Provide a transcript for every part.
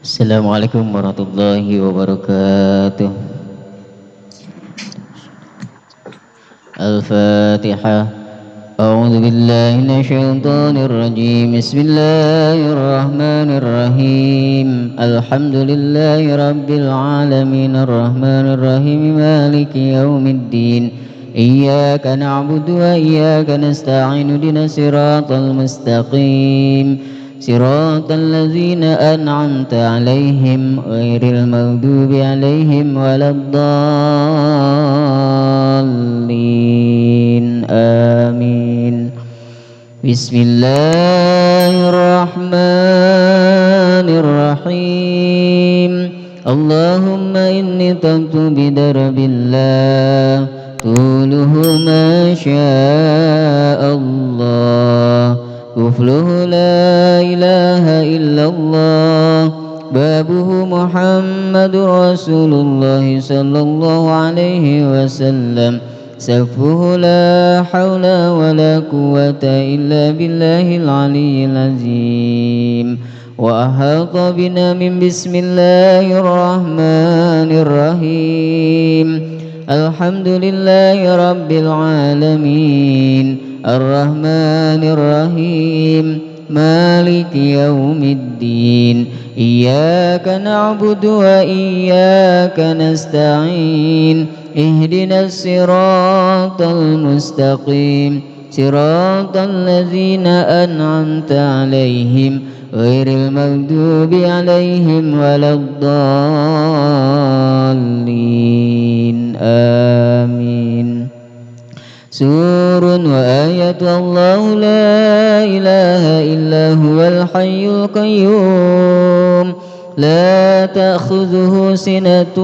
Assalamualaikum warahmatullahi wabarakatuh. Al-Fatihah. A'udzu billahi minasyaitonir rajim. Bismillahirrahmanirrahim. Alhamdulillahi rabbil alamin arrahmanir rahim maliki yaumiddin. Iyyaka na'budu wa iyyaka nasta'in ihdinas siratal mustaqim. صراط الذين أنعمت عليهم غير المغضوب عليهم ولا الضالين آمين بسم الله الرحمن الرحيم اللهم إني تبت بدرب الله طوله ما شاء الله كفله لا إله إلا الله بابه محمد رسول الله صلى الله عليه وسلم سقفه لا حول ولا قوة إلا بالله العلي العظيم وأحاط بنا من بسم الله الرحمن الرحيم الحمد لله رب العالمين الرحمن الرحيم مالك يوم الدين إياك نعبد وإياك نستعين اهدنا الصراط المستقيم صراط الذين أنعمت عليهم غير المغضوب عليهم ولا الضالين آمين سور وآية الله لا إله إلا هو الحي القيوم لا تأخذه سنة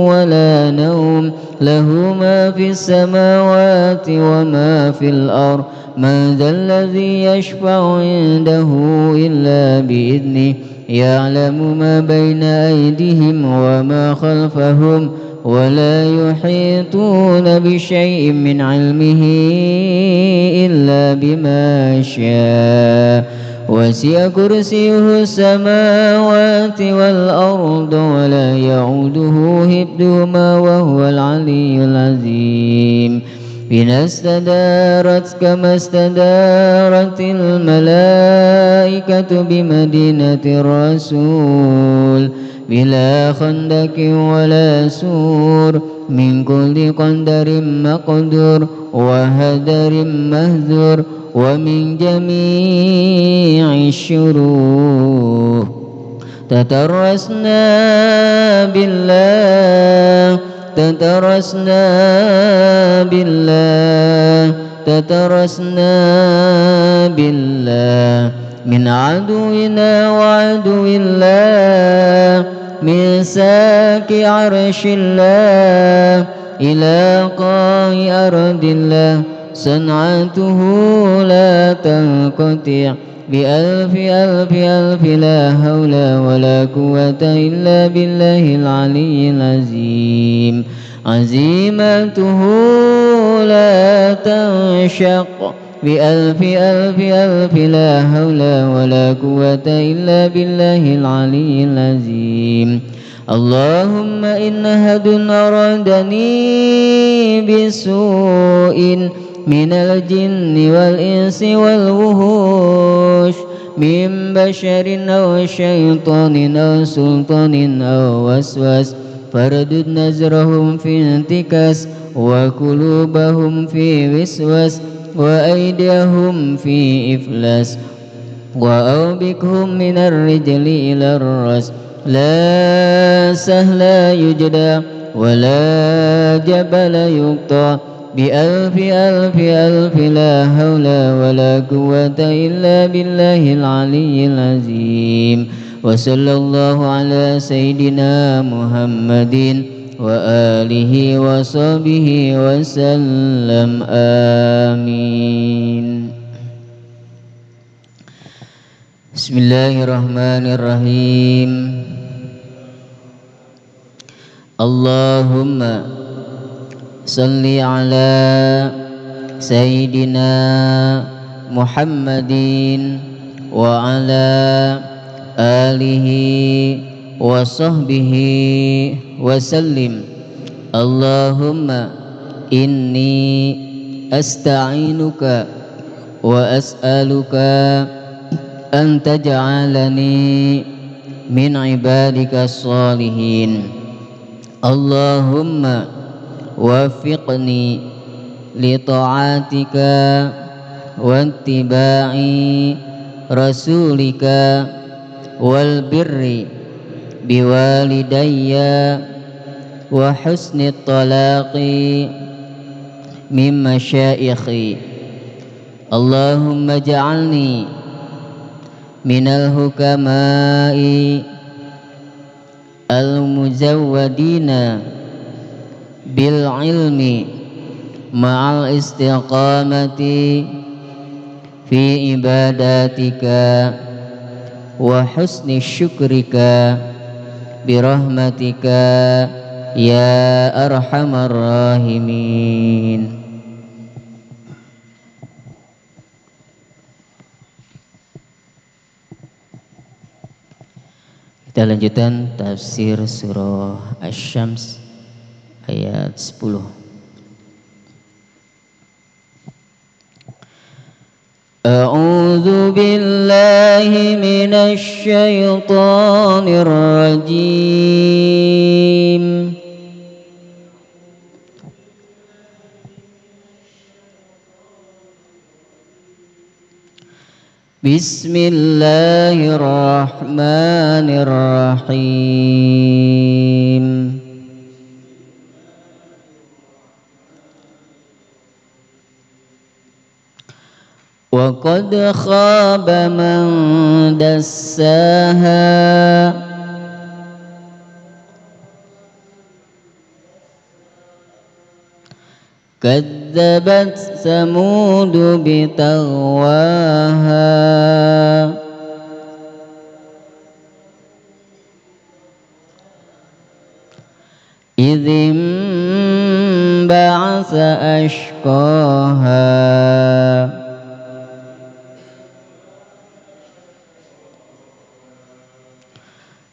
ولا نوم له ما في السماوات وما في الأرض من ذا الذي يشفع عنده إلا بإذنه يعلم ما بين أيديهم وما خلفهم ولا يحيطون بشيء من علمه إلا بما شاء وسع كرسيه السماوات والأرض ولا يعوده حفظهما وهو العلي العظيم بنا استدارت كما استدارت الملائكة بمدينة الرسول بلا خندق ولا سور من كل قدر مقدور وهدر مهذور ومن جميع الشرور تترسنا بالله تترسنا بالله تترسنا بالله من عدونا وعدو الله من ساك عرش الله إلى قاع أرض الله صنعته لا تنقطع بألف ألف ألف لا حول ولا قوة إلا بالله العلي العظيم عزيمته لا تنشق بألف ألف ألف لا حول ولا قوة إلا بالله العلي العظيم اللهم إن أحد أرادني بسوء من الجن والإنس والوحوش من بشر أو شيطان أو سلطان أو وسواس فردد نزرهم في انتكاس وقلوبهم في وسواس وأيديهم في إفلاس وأوبكهم من الرجل إلى الرأس لا سهل يجدى ولا جبل يقطع بألف ألف ألف لا حول ولا قوة إلا بالله العلي العظيم وصلى الله على سيدنا محمد وآله وصحبه وسلم آمين بسم الله الرحمن الرحيم اللهم صل على سيدنا محمد وعلى آله وصحبه وسلم. اللهم إني أستعينك وأسألك أن تجعلني من عبادك الصالحين. اللهم وفقني لطاعتك واتباع رسولك والبر بوالدي وحسن الطلاق من مشايخي. اللهم اجعلني من الحكماء المزودين بالعلم مع الاستقامة في عباداتك وحسن شكرك برحمتك يا أرحم الراحمين. Kita lanjutkan tafsir surah Asy-Syams ayat 10. A'udzu billahi minasy syaithanir rajim. Bismillahirrahmanirrahim. Wa qad khaba man dassaha kadzabat samud bitagwaha idzim ba'asa ashqaha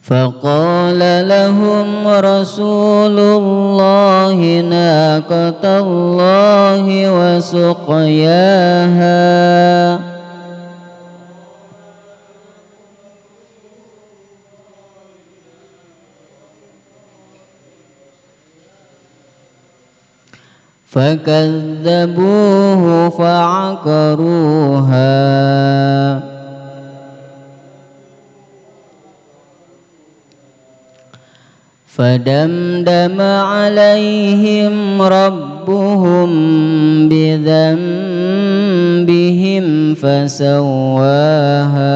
faqala lahum rasulullahi naqatallahi wa suqyaha fakadzabuhu fa'aqaruha fadamdama alaihim rabbuhum bidzambihim fasawwaha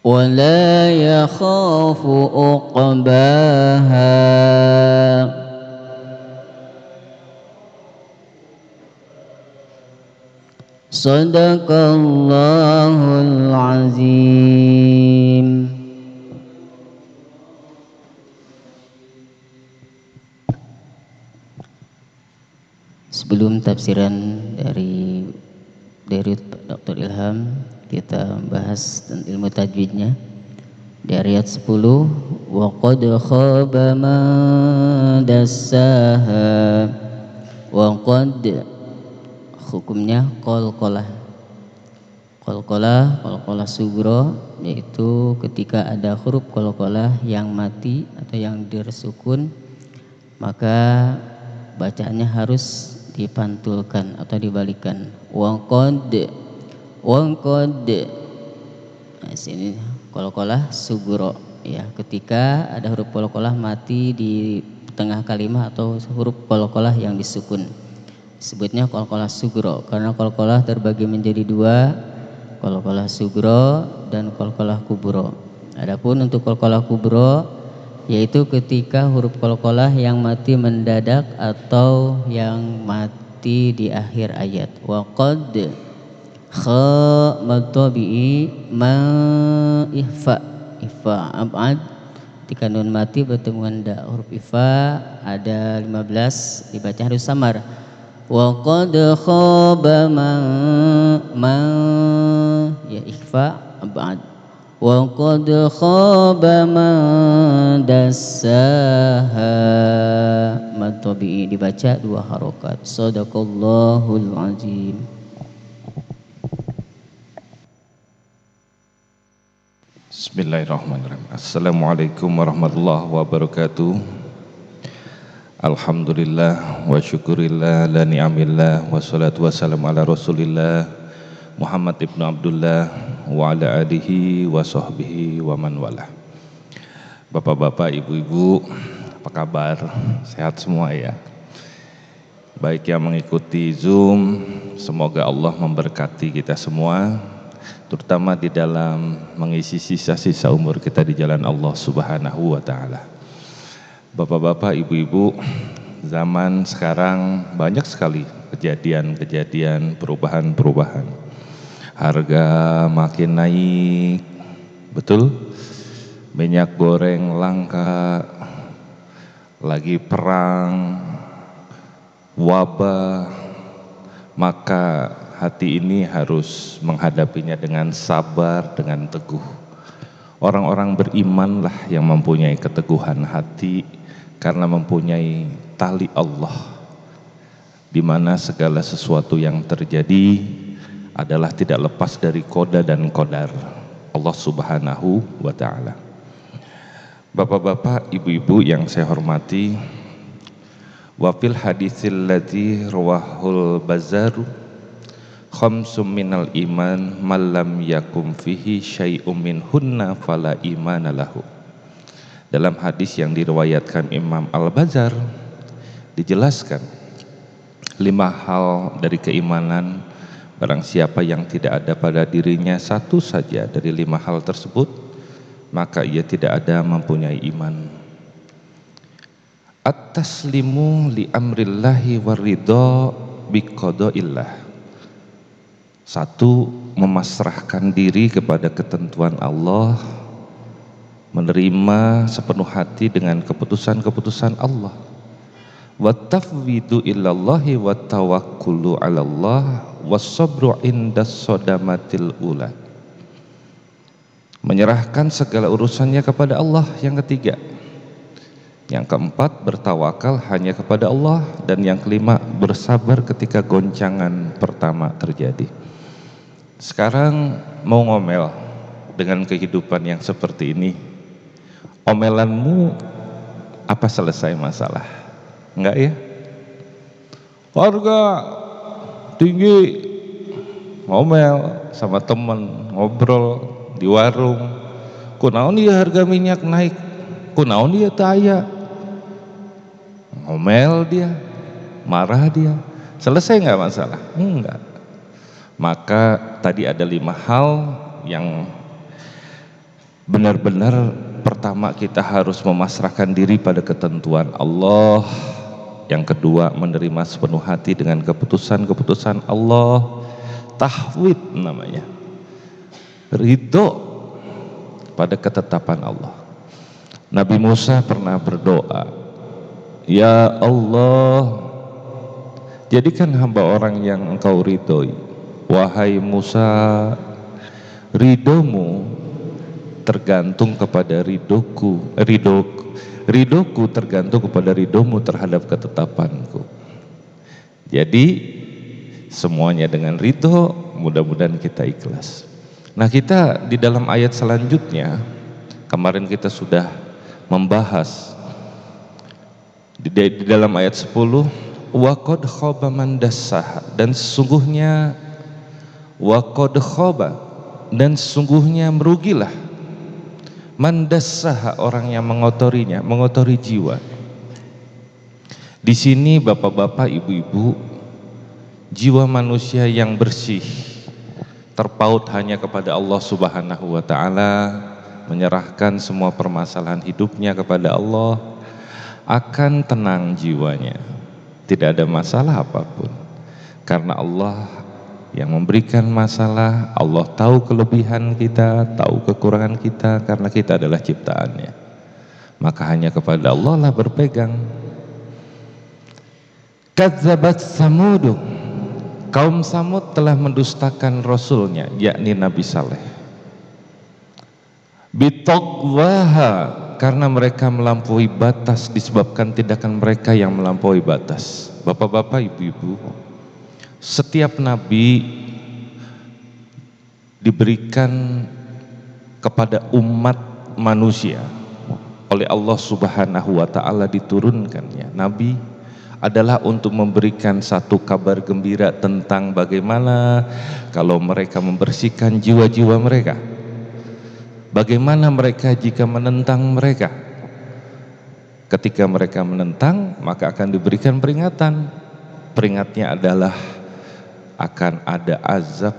wa la yakhafu uqbaha. Sadaqallahul azim. Sebelum tafsiran dari Dr. Ilham, kita bahas tentang ilmu tajwidnya. Di ayat 10, wa qad khaba man dassaha. Wa qad hukumnya qalqalah sugro, yaitu ketika ada huruf qalqalah yang mati atau yang dirsukun, maka bacaannya harus dipantulkan atau dibalikan. Wa qad nah, sini qalqalah sugro, ya, ketika ada huruf qalqalah mati di tengah kalimat atau huruf qalqalah yang disukun, sebutnya qalqalah sugro, karena qalqalah terbagi menjadi dua, qalqalah sugro dan qalqalah kubro. Adapun untuk qalqalah kubro, yaitu ketika huruf qalqalah yang mati mendadak atau yang mati di akhir ayat. Wa qad kha mad tabi'i ma ihfa ab'ad Ketika nun mati bertemu dengan huruf ifa ada 15 dibaca harus samar. Wa qad khaba man ya ikhfa ba'd. Wa qad khaba man dassaha. Mad tabi'i dibaca 2 harokat. Shadaqallahul azim. Bismillahirrahmanirrahim. Assalamualaikum warahmatullahi wabarakatuh. Alhamdulillah wa syukurillah la ni'amillah wa salatu wassalamu ala rasulillah Muhammad ibn Abdullah wa ala alihi wa sahbihi wa man wala. Bapak-bapak, ibu-ibu, apa kabar? Sehat semua ya? Baik yang mengikuti Zoom, semoga Allah memberkati kita semua, terutama di dalam mengisi sisa-sisa umur kita di jalan Allah Subhanahu wa ta'ala. Bapak-bapak, ibu-ibu, zaman sekarang banyak sekali kejadian-kejadian, perubahan-perubahan. Harga makin naik, betul? Minyak goreng langka, lagi perang, wabah, maka hati ini harus menghadapinya dengan sabar, dengan teguh. Orang-orang berimanlah yang mempunyai keteguhan hati karena mempunyai tali Allah, di mana segala sesuatu yang terjadi adalah tidak lepas dari qada dan qadar Allah Subhanahu wa ta'ala. Bapak-bapak, ibu-ibu yang saya hormati, wa fil haditsil ladzi rawahul Bazzaru khamsum minal iman malam yakum fihi syai'um min hunna fala imana lahu. Dalam hadis yang diriwayatkan Imam Al-Bazzar dijelaskan 5 hal dari keimanan, barang siapa yang tidak ada pada dirinya satu saja dari 5 hal tersebut, maka ia tidak ada mempunyai iman. At-taslimu li amrillahi waridha biqadaillah. 1, memasrahkan diri kepada ketentuan Allah, menerima sepenuh hati dengan keputusan-keputusan Allah. Wa tafwidu ilallahi wa tawakkulu 'alallah was-sabru 'indas sodamatil ula. Menyerahkan segala urusannya kepada Allah, yang ketiga. Yang keempat, bertawakal hanya kepada Allah, dan yang kelima, bersabar ketika goncangan pertama terjadi. Sekarang mau ngomel dengan kehidupan yang seperti ini, omelanmu apa selesai masalah? Enggak ya? Harga tinggi, ngomel sama temen, ngobrol di warung, kunaon dia harga minyak naik, kunaon dia taya, ngomel dia, marah dia, selesai nggak masalah? Enggak. Maka tadi ada 5 hal yang benar-benar, pertama kita harus memasrahkan diri pada ketentuan Allah. Yang kedua, menerima sepenuh hati dengan keputusan-keputusan Allah. Tahwid namanya, ridho pada ketetapan Allah. Nabi Musa pernah berdoa, ya Allah, jadikan hamba orang yang engkau ridhoi. Wahai Musa, ridhomu tergantung kepada ridhoku tergantung kepada ridhomu terhadap ketetapanku. Jadi semuanya dengan ridho, mudah-mudahan kita ikhlas. Nah, kita di dalam ayat selanjutnya, kemarin kita sudah membahas di dalam ayat 10, wa qad khaba man dassaha, dan sesungguhnya wa qad khaba, dan sesungguhnya merugilah man dassaha, orang yang mengotorinya, mengotori jiwa. Di sini bapak-bapak, ibu-ibu, jiwa manusia yang bersih terpaut hanya kepada Allah Subhanahu wa ta'ala, menyerahkan semua permasalahan hidupnya kepada Allah, akan tenang jiwanya, tidak ada masalah apapun, karena Allah yang memberikan masalah. Allah tahu kelebihan kita, tahu kekurangan kita, karena kita adalah ciptaannya. maka hanya kepada Allah lah berpegang. Kadzabat Samudu, kaum Samud telah mendustakan rasulnya, yakni Nabi Saleh. Bitaqwaha, karena mereka melampaui batas disebabkan tindakan mereka yang melampaui batas. Bapak-bapak, ibu-ibu, setiap nabi diberikan kepada umat manusia oleh Allah Subhanahu wa taala, diturunkannya nabi adalah untuk memberikan satu kabar gembira tentang bagaimana kalau mereka membersihkan jiwa-jiwa mereka, bagaimana mereka jika menentang mereka. Ketika mereka menentang, maka akan diberikan peringatan. Peringatnya adalah akan ada azab,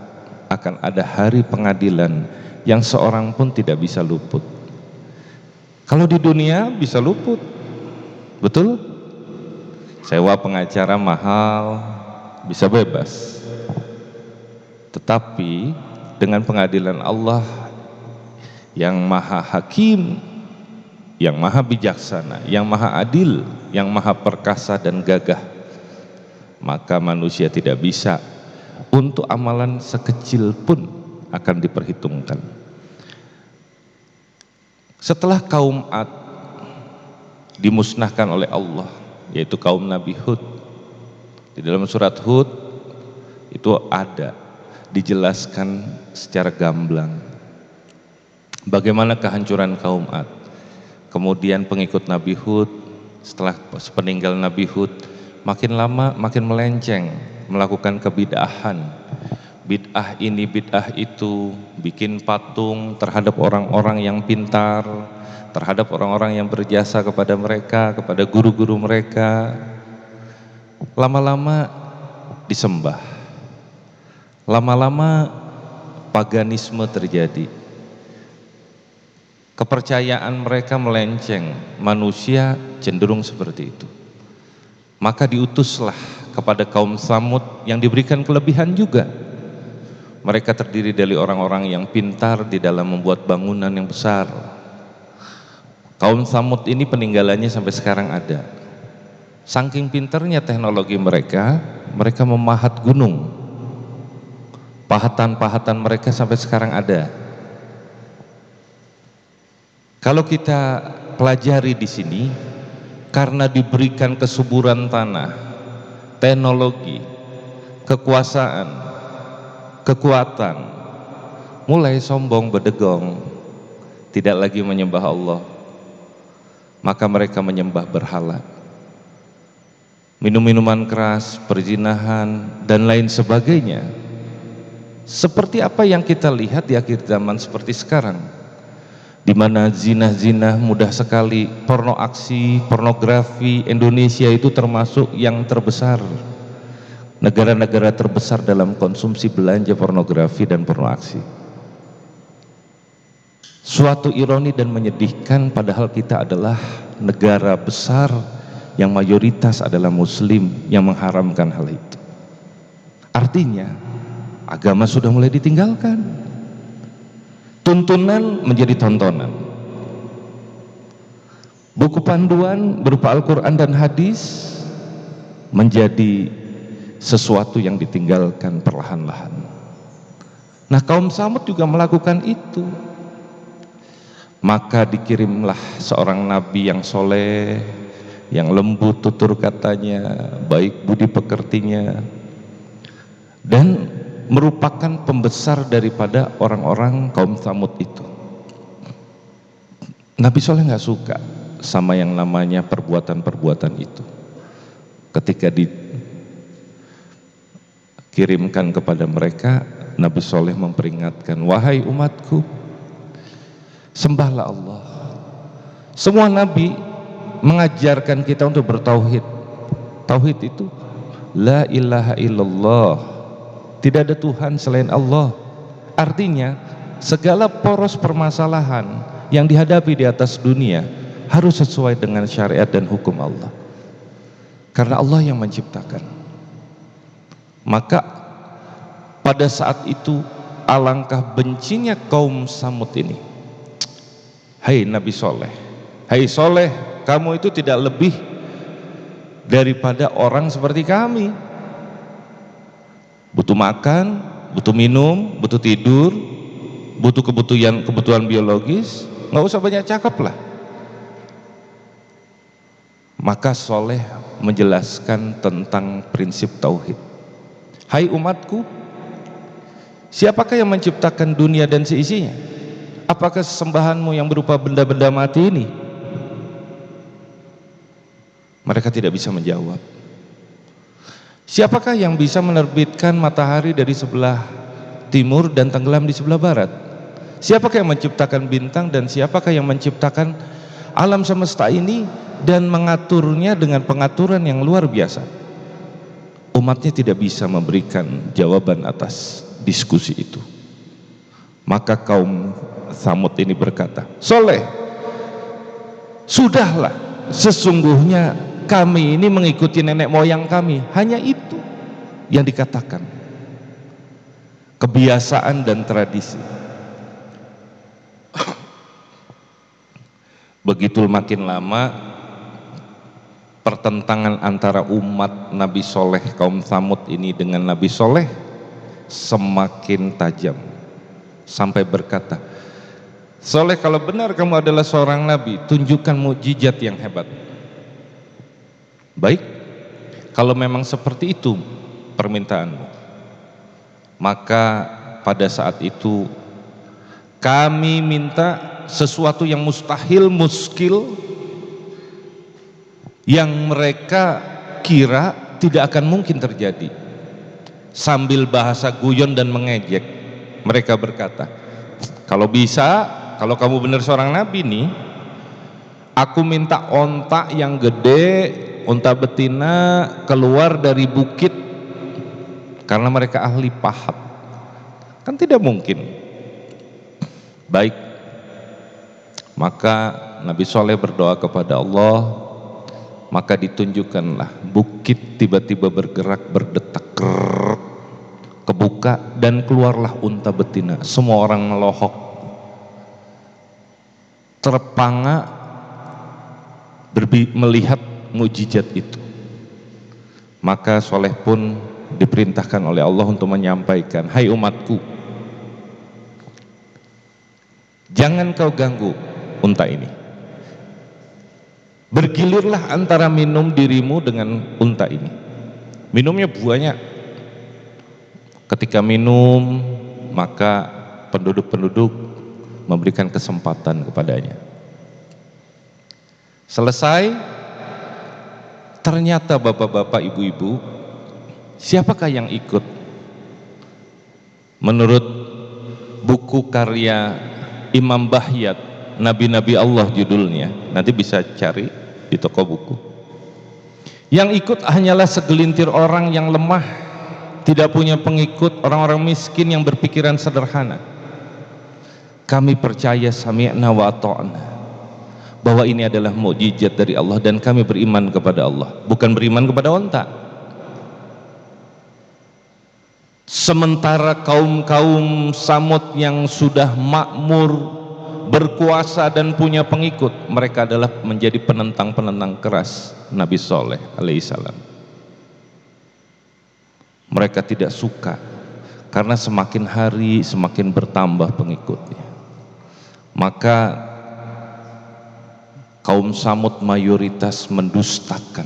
akan ada hari pengadilan yang seorang pun tidak bisa luput. Kalau di dunia bisa luput, betul? Sewa pengacara mahal, bisa bebas. Tetapi dengan pengadilan Allah yang maha hakim, yang maha bijaksana, yang maha adil, yang maha perkasa dan gagah, maka manusia tidak bisa untuk amalan sekecil pun akan diperhitungkan. Setelah kaum Ad dimusnahkan oleh Allah, yaitu kaum Nabi Hud, di dalam surat Hud itu ada dijelaskan secara gamblang bagaimana kehancuran kaum Ad. Kemudian pengikut Nabi Hud setelah peninggal Nabi Hud makin lama makin melenceng, melakukan kebid'ahan. Bid'ah ini bid'ah itu, bikin patung terhadap orang-orang yang pintar, terhadap orang-orang yang berjasa kepada mereka, kepada guru-guru mereka. Lama-lama disembah, lama-lama paganisme terjadi, kepercayaan mereka melenceng, manusia cenderung seperti itu. Maka diutuslah kepada kaum Samud yang diberikan kelebihan juga. Mereka terdiri dari orang-orang yang pintar di dalam membuat bangunan yang besar. Kaum Samud ini peninggalannya sampai sekarang ada. Saking pintarnya teknologi mereka, mereka memahat gunung. Pahatan-pahatan mereka sampai sekarang ada. Kalau kita pelajari di sini, karena diberikan kesuburan tanah, teknologi, kekuasaan, kekuatan, mulai sombong bedegong, tidak lagi menyembah Allah, maka mereka menyembah berhala, minum-minuman keras, perzinahan, dan lain sebagainya. Seperti apa yang kita lihat di akhir zaman seperti sekarang, di mana zina-zina mudah sekali, porno aksi, pornografi. Indonesia itu termasuk yang terbesar, negara-negara terbesar dalam konsumsi belanja pornografi dan porno aksi. Suatu ironi dan menyedihkan, padahal kita adalah negara besar yang mayoritas adalah muslim yang mengharamkan hal itu. Artinya agama sudah mulai ditinggalkan, tuntunan menjadi tontonan, buku panduan berupa Al-Quran dan hadis menjadi sesuatu yang ditinggalkan perlahan-lahan. Nah, kaum Samud juga melakukan itu. Maka dikirimlah seorang nabi yang soleh, yang lembut tutur katanya, baik budi pekertinya, dan merupakan pembesar daripada orang-orang kaum Samud itu. Nabi Soleh nggak suka sama yang namanya perbuatan-perbuatan itu. Ketika dikirimkan kepada mereka, Nabi Soleh memperingatkan, wahai umatku, sembahlah Allah. Semua nabi mengajarkan kita untuk bertauhid. Tauhid itu la ilaha illallah, tidak ada Tuhan selain Allah. Artinya segala poros permasalahan yang dihadapi di atas dunia harus sesuai dengan syariat dan hukum Allah, karena Allah yang menciptakan. Maka pada saat itu alangkah bencinya kaum Samud ini. Hai Nabi Soleh, Hai soleh, kamu itu tidak lebih daripada orang seperti kami. Butuh makan, butuh minum, butuh tidur, butuh kebutuhan biologis, nggak usah banyak cakap lah. Maka soleh menjelaskan tentang prinsip tauhid. Hai umatku, siapakah yang menciptakan dunia dan seisinya? Apakah sesembahanmu yang berupa benda-benda mati ini? Mereka tidak bisa menjawab. Siapakah yang bisa menerbitkan matahari dari sebelah timur dan tenggelam di sebelah barat? Siapakah yang menciptakan bintang dan siapakah yang menciptakan alam semesta ini dan mengaturnya dengan pengaturan yang luar biasa? Umatnya tidak bisa memberikan jawaban atas diskusi itu. Maka kaum Tsamud ini berkata, Soleh, sudahlah, sesungguhnya kami ini mengikuti nenek moyang kami. Hanya itu yang dikatakan, kebiasaan dan tradisi. Begitu makin lama pertentangan antara umat Nabi Soleh kaum Tsamud ini dengan Nabi Soleh semakin tajam, sampai berkata, Soleh, kalau benar kamu adalah seorang nabi, tunjukkan mukjizat yang hebat. Baik, kalau memang seperti itu permintaanmu, maka pada saat itu kami minta sesuatu yang mustahil, muskil, yang mereka kira tidak akan mungkin terjadi. Sambil bahasa guyon dan mengejek, mereka berkata, kalau bisa, kalau kamu benar seorang nabi nih, aku minta onta yang gede, onta betina keluar dari bukit, karena mereka ahli pahat. Kan tidak mungkin. Baik, maka Nabi Soleh berdoa kepada Allah, maka ditunjukkanlah bukit tiba-tiba bergerak, berdetak, kebuka dan keluarlah unta betina. Semua orang melohok, terpanga melihat mukjizat itu. Maka Soleh pun diperintahkan oleh Allah untuk menyampaikan, hai umatku, jangan kau ganggu unta ini. Bergilirlah antara minum dirimu dengan unta ini. Minumnya banyak. Ketika minum, maka penduduk-penduduk memberikan kesempatan kepadanya. Selesai, ternyata bapak-bapak, ibu-ibu, siapakah yang ikut? Menurut buku karya Imam Bahyat, Nabi-Nabi Allah judulnya, nanti bisa cari di toko buku. Yang ikut hanyalah segelintir orang yang lemah, tidak punya pengikut, orang-orang miskin yang berpikiran sederhana. Kami percaya sami'na wa ata'na, bahwa ini adalah mukjizat dari Allah dan kami beriman kepada Allah, bukan beriman kepada onta. Sementara kaum-kaum Tsamud yang sudah makmur, berkuasa dan punya pengikut, mereka adalah menjadi penentang-penentang keras Nabi Soleh alaihissalam. Mereka tidak suka karena semakin hari semakin bertambah pengikutnya. Maka kaum Tsamud mayoritas mendustakan,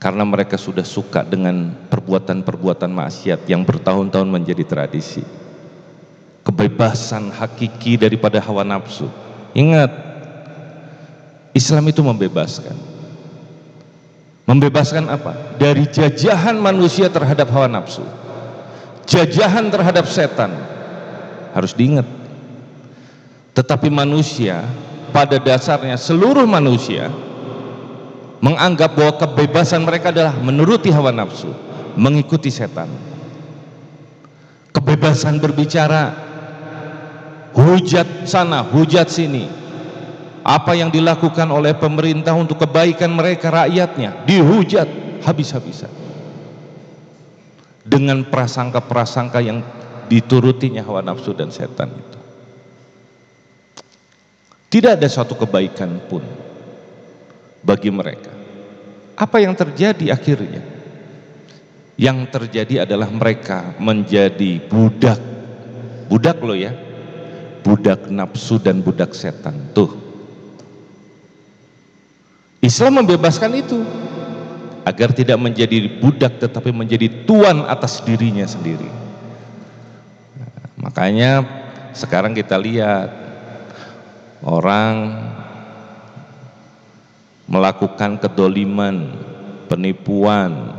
karena mereka sudah suka dengan perbuatan-perbuatan maksiat yang bertahun-tahun menjadi tradisi. Kebebasan hakiki daripada hawa nafsu. Ingat, Islam itu membebaskan. Membebaskan apa? Dari jajahan manusia terhadap hawa nafsu, jajahan terhadap setan. Harus diingat. Tetapi manusia pada dasarnya, seluruh manusia menganggap bahwa kebebasan mereka adalah menuruti hawa nafsu, mengikuti setan. Kebebasan berbicara, hujat sana, hujat sini. Apa yang dilakukan oleh pemerintah untuk kebaikan mereka, rakyatnya, dihujat habis-habisan dengan prasangka-prasangka yang diturutinya hawa nafsu dan setan itu. Tidak ada suatu kebaikan pun bagi mereka. Apa yang terjadi akhirnya? Yang terjadi adalah mereka menjadi budak. Budak loh ya. Budak nafsu dan budak setan. Tuh. Islam membebaskan itu agar tidak menjadi budak tetapi menjadi tuan atas dirinya sendiri. Makanya sekarang kita lihat orang melakukan kedoliman, penipuan,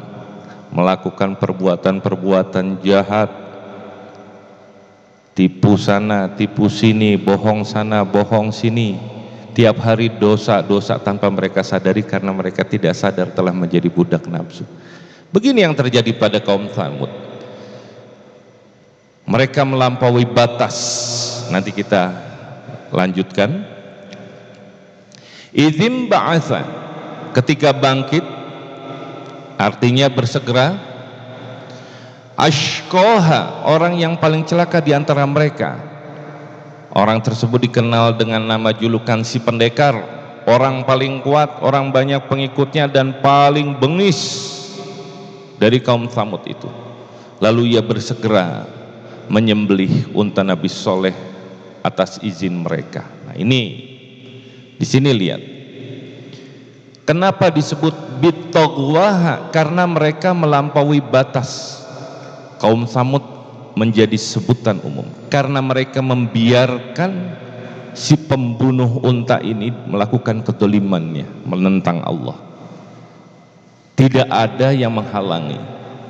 melakukan perbuatan-perbuatan jahat, tipu sana, tipu sini, bohong sana, bohong sini, tiap hari dosa-dosa tanpa mereka sadari karena mereka tidak sadar telah menjadi budak nafsu. Begini yang terjadi pada kaum Tsamud. Mereka melampaui batas. Nanti kita lanjutkan. Idzim ba'atha, ketika bangkit artinya bersegera. Ashqaha, orang yang paling celaka di antara mereka. Orang tersebut dikenal dengan nama julukan si pendekar, orang paling kuat, orang banyak pengikutnya dan paling bengis dari kaum Tsamud itu. Lalu ia bersegera menyembelih unta Nabi Soleh atas izin mereka. Nah ini di sini lihat, kenapa disebut bitogwaha? Karena mereka melampaui batas. Kaum Tsamud menjadi sebutan umum karena mereka membiarkan si pembunuh unta ini melakukan kedolimannya, menentang Allah. Tidak ada yang menghalangi.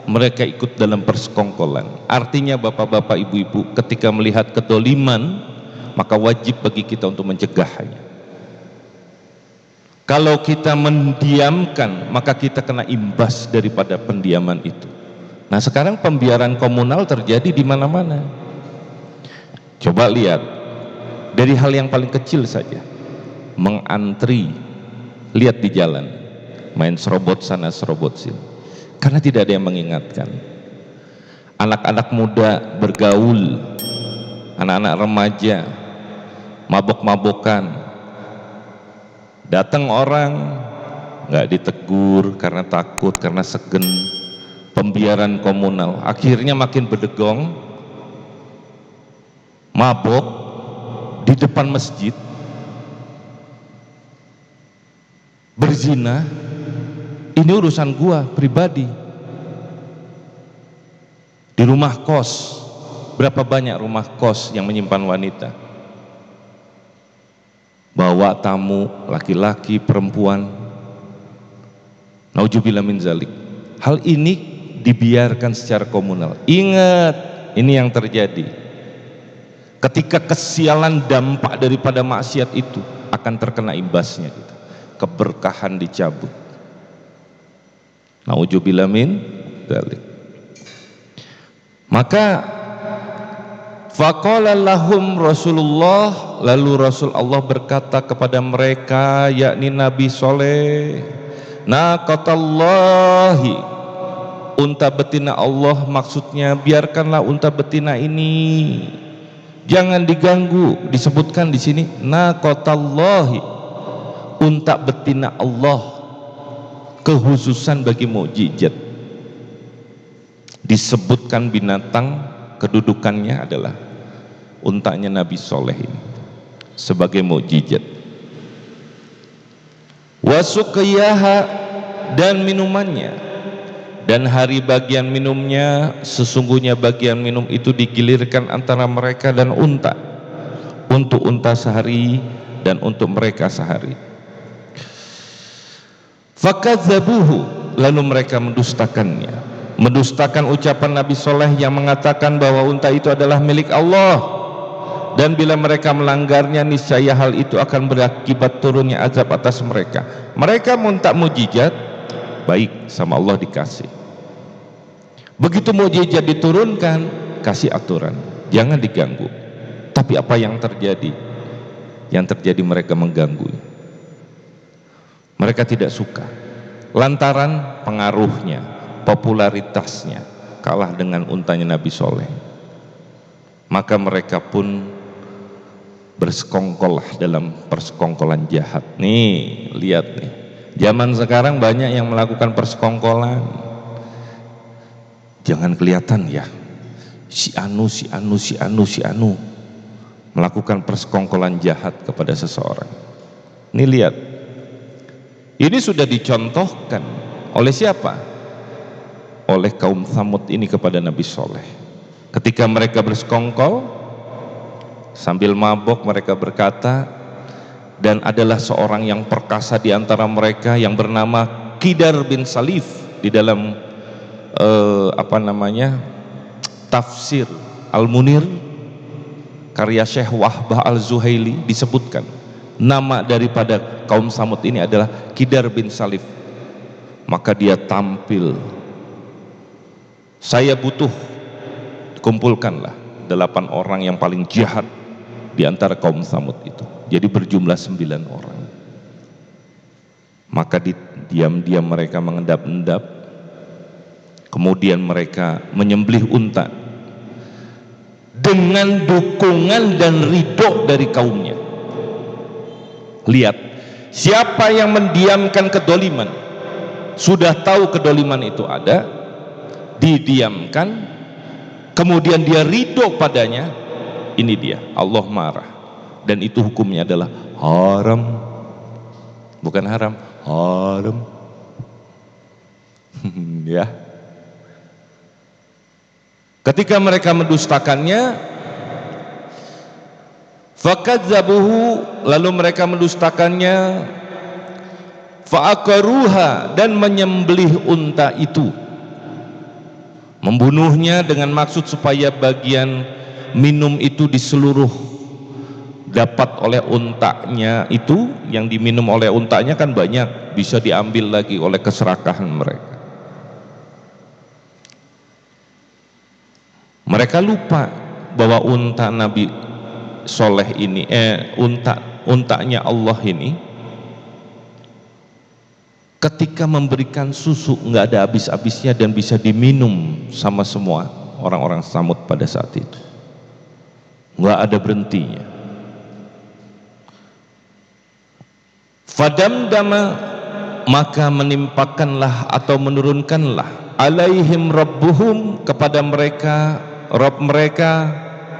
Mereka ikut dalam persekongkolan. Artinya bapak-bapak, ibu-ibu, ketika melihat kedoliman, maka wajib bagi kita untuk mencegahnya. Kalau kita mendiamkan, maka kita kena imbas daripada pendiaman itu. Nah sekarang pembiaran komunal terjadi di mana-mana. Coba lihat dari hal yang paling kecil saja, mengantri, lihat di jalan, main serobot sana serobot sini. Karena tidak ada yang mengingatkan. Anak-anak muda bergaul, anak-anak remaja mabok-mabokan, datang orang nggak ditegur karena takut, karena segen. Pembiaran komunal akhirnya makin berdegong, mabok di depan masjid, berzina. Ini urusan gua pribadi. Di rumah kos, berapa banyak rumah kos yang menyimpan wanita? Bawa tamu laki-laki, perempuan. Nauzubillah min zalik. Hal ini dibiarkan secara komunal. Ingat, ini yang terjadi. Ketika kesialan dampak daripada maksiat itu akan terkena imbasnya, gitu. Keberkahan dicabut. Nauzubillah min dzalik. Maka faqala lahum Rasulullah, lalu Rasul Allah berkata kepada mereka, yakni Nabi Soleh, naqatallahi, unta betina Allah, maksudnya biarkanlah unta betina ini, jangan diganggu. Disebutkan di sini naqatallahi, unta betina Allah, kekhususan bagi mukjizat. Disebutkan binatang, kedudukannya adalah untanya Nabi Soleh ini sebagai mukjizat. Wasuqiyaha, dan minumannya, dan hari bagian minumnya, sesungguhnya bagian minum itu digilirkan antara mereka dan unta, untuk unta sehari dan untuk mereka sehari. Fakadzabuhu, lalu mereka mendustakannya, mendustakan ucapan Nabi Soleh yang mengatakan bahwa unta itu adalah milik Allah, dan bila mereka melanggarnya niscaya hal itu akan berakibat turunnya azab atas mereka. Mereka minta mukjizat, baik sama Allah dikasih. Begitu mukjizat diturunkan, kasih aturan, jangan diganggu. Tapi apa yang terjadi? Yang terjadi mereka mengganggu. Mereka tidak suka lantaran pengaruhnya, popularitasnya kalah dengan untanya Nabi Soleh. Maka mereka pun bersekongkol dalam persekongkolan jahat. Nih, lihat nih. Zaman sekarang banyak yang melakukan persekongkolan. Jangan kelihatan ya. Si anu melakukan persekongkolan jahat kepada seseorang. Ini lihat. Ini sudah dicontohkan oleh siapa? Oleh kaum Tsamud ini kepada Nabi Soleh. Ketika mereka bersekongkol sambil mabok, mereka berkata, dan adalah seorang yang perkasa di antara mereka yang bernama Qidar bin Salif. Di dalam tafsir Al-Munir karya Syekh Wahbah Al-Zuhaili disebutkan nama daripada kaum Tsamud ini adalah Qidar bin Salif. Maka dia tampil, saya butuh, kumpulkanlah 8 orang yang paling jahat di antara kaum Tsamud itu. Jadi berjumlah 9 orang. Maka diam-diam mereka mengendap-endap, kemudian mereka menyembelih unta dengan dukungan dan ridho dari kaumnya. Lihat, siapa yang mendiamkan kedoliman, sudah tahu kedoliman itu ada, didiamkan, kemudian dia ridho padanya, ini dia, Allah marah. Dan itu hukumnya adalah haram, bukan haram, haram. Ya. Ketika mereka mendustakannya, fakadzabuhu, lalu mereka mendustakannya, fa'aqaruha, dan menyembelih unta itu, membunuhnya dengan maksud supaya bagian minum itu di seluruh dapat oleh untanya itu. Yang diminum oleh untanya kan banyak, bisa diambil lagi oleh keserakahan mereka. Mereka lupa bahwa unta Nabi Soleh ini, untanya Allah ini, ketika memberikan susu nggak ada habis-habisnya dan bisa diminum sama semua orang-orang Tsamud pada saat itu, nggak ada berhentinya. Fadamdama, maka menimpakanlah atau menurunkanlah alaihim rabbuhum, kepada mereka Rabb mereka,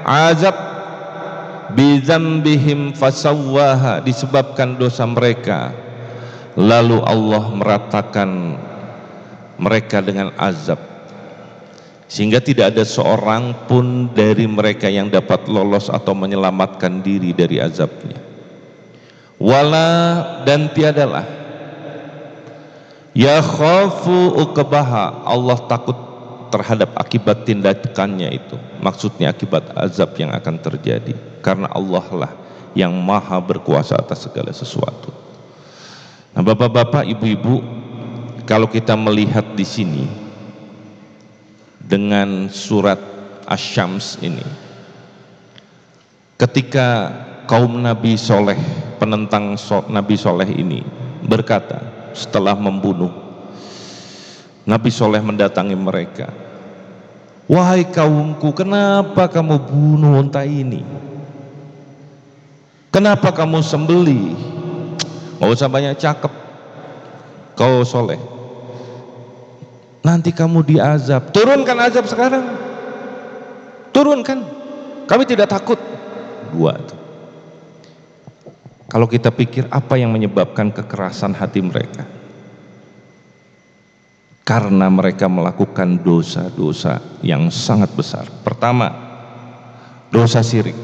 azab bizambihim fasawwaha, disebabkan dosa mereka, lalu Allah meratakan mereka dengan azab, sehingga tidak ada seorang pun dari mereka yang dapat lolos atau menyelamatkan diri dari azabnya. Wala, dan tiadalah, ya khafu uqbaha, Allah takut terhadap akibat tindakannya itu, maksudnya akibat azab yang akan terjadi, karena Allah lah yang maha berkuasa atas segala sesuatu. Nah, bapak-bapak, ibu-ibu, kalau kita melihat di sini dengan surat Asy-Syams ini, ketika kaum Nabi Soleh, penentang Nabi Soleh ini berkata setelah membunuh, Nabi Soleh mendatangi mereka, wahai kaumku, kenapa kamu bunuh unta ini? Kenapa kamu sembelih? Gak usah banyak cakep kau Soleh, nanti kamu diazab. Turunkan azab sekarang, turunkan, kami tidak takut. Dua tuh. Kalau kita pikir apa yang menyebabkan kekerasan hati mereka, karena mereka melakukan dosa-dosa yang sangat besar. Pertama, dosa syirik.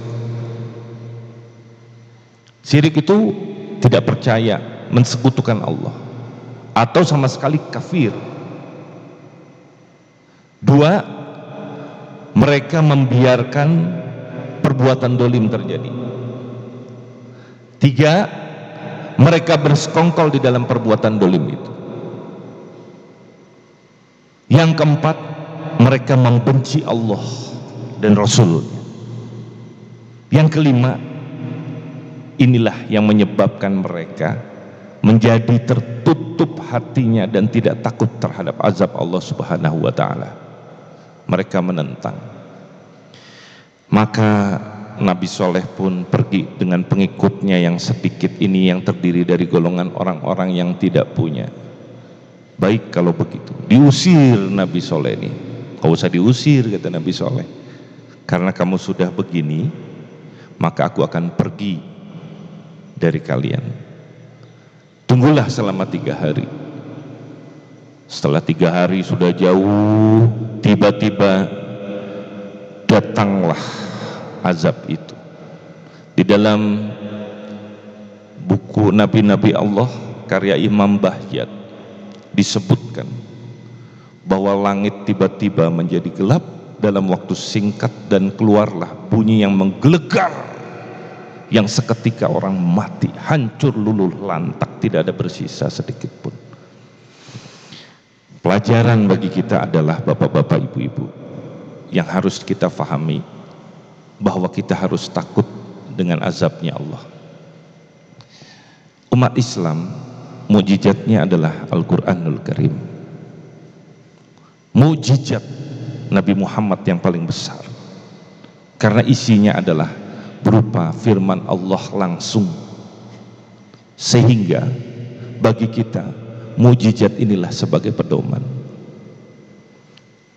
Syirik itu tidak percaya, mensekutukan Allah, atau sama sekali kafir. Dua, mereka membiarkan perbuatan dolim terjadi. Tiga, mereka bersekongkol di dalam perbuatan dolim itu. Yang keempat, mereka membenci Allah dan Rasul-Nya. Yang kelima, inilah yang menyebabkan mereka menjadi tertutup hatinya dan tidak takut terhadap azab Allah Subhanahu wa ta'ala. Mereka menentang. Maka Nabi Soleh pun pergi dengan pengikutnya yang sedikit ini, yang terdiri dari golongan orang-orang yang tidak punya. Baik kalau begitu, diusir Nabi Soleh ini. Kau usah diusir, kata Nabi Soleh, karena kamu sudah begini, maka aku akan pergi dari kalian. Tunggulah selama 3 hari. Setelah 3 hari sudah jauh, tiba-tiba datanglah azab itu. Di dalam buku Nabi-Nabi Allah karya Imam Bahyat disebutkan bahwa langit tiba-tiba menjadi gelap dalam waktu singkat, dan keluarlah bunyi yang menggelegar, yang seketika orang mati, hancur luluh lantak, tidak ada bersisa sedikit pun. Pelajaran bagi kita adalah bapak-bapak, ibu-ibu, yang harus kita fahami, bahwa kita harus takut dengan azabnya Allah. Umat Islam, mukjizatnya adalah Al-Quranul Karim. Mukjizat Nabi Muhammad yang paling besar, karena isinya adalah berupa firman Allah langsung, sehingga bagi kita mukjizat inilah sebagai pedoman.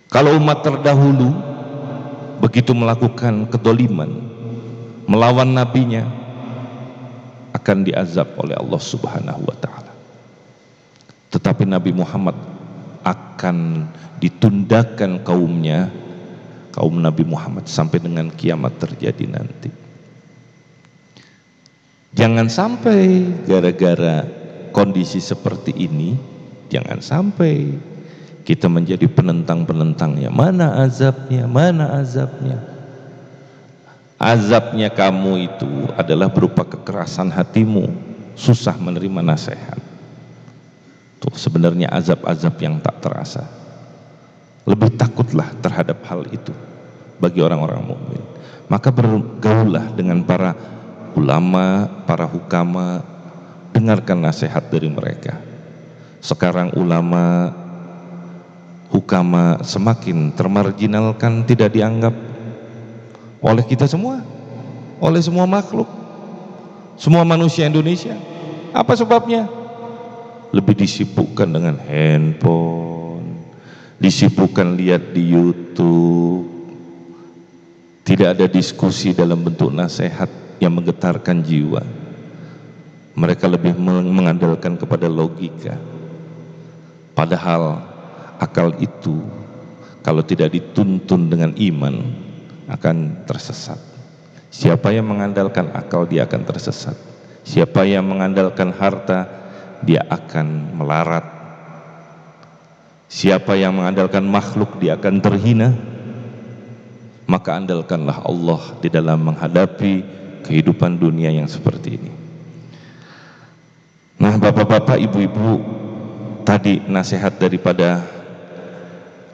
Kalau umat terdahulu begitu melakukan kedoliman, melawan nabinya, akan diazab oleh Allah Subhanahu wa ta'ala. Tetapi Nabi Muhammad akan ditundakan kaumnya, kaum Nabi Muhammad, sampai dengan kiamat terjadi nanti. Jangan sampai gara-gara kondisi seperti ini, jangan sampai kita menjadi penentang-penentangnya. Mana azabnya, mana azabnya. Azabnya kamu itu adalah berupa kekerasan hatimu, susah menerima nasihat. Tuh sebenarnya azab-azab yang tak terasa. Lebih takutlah terhadap hal itu bagi orang-orang mukmin. Maka bergaullah dengan para ulama, para hukama, dengarkan nasihat dari mereka. Sekarang ulama, hukama semakin termarginalkan, tidak dianggap oleh kita semua, oleh semua makhluk, semua manusia Indonesia. Apa sebabnya? Lebih disibukkan dengan handphone, disibukkan lihat di YouTube. Tidak ada diskusi dalam bentuk nasihat yang menggetarkan jiwa. Mereka lebih mengandalkan kepada logika. Padahal akal itu kalau tidak dituntun dengan iman akan tersesat. Siapa yang mengandalkan akal, dia akan tersesat. Siapa yang mengandalkan harta, dia akan melarat. Siapa yang mengandalkan makhluk, dia akan terhina. Maka andalkanlah Allah di dalam menghadapi kehidupan dunia yang seperti ini. Nah, bapak-bapak, ibu-ibu, tadi nasihat daripada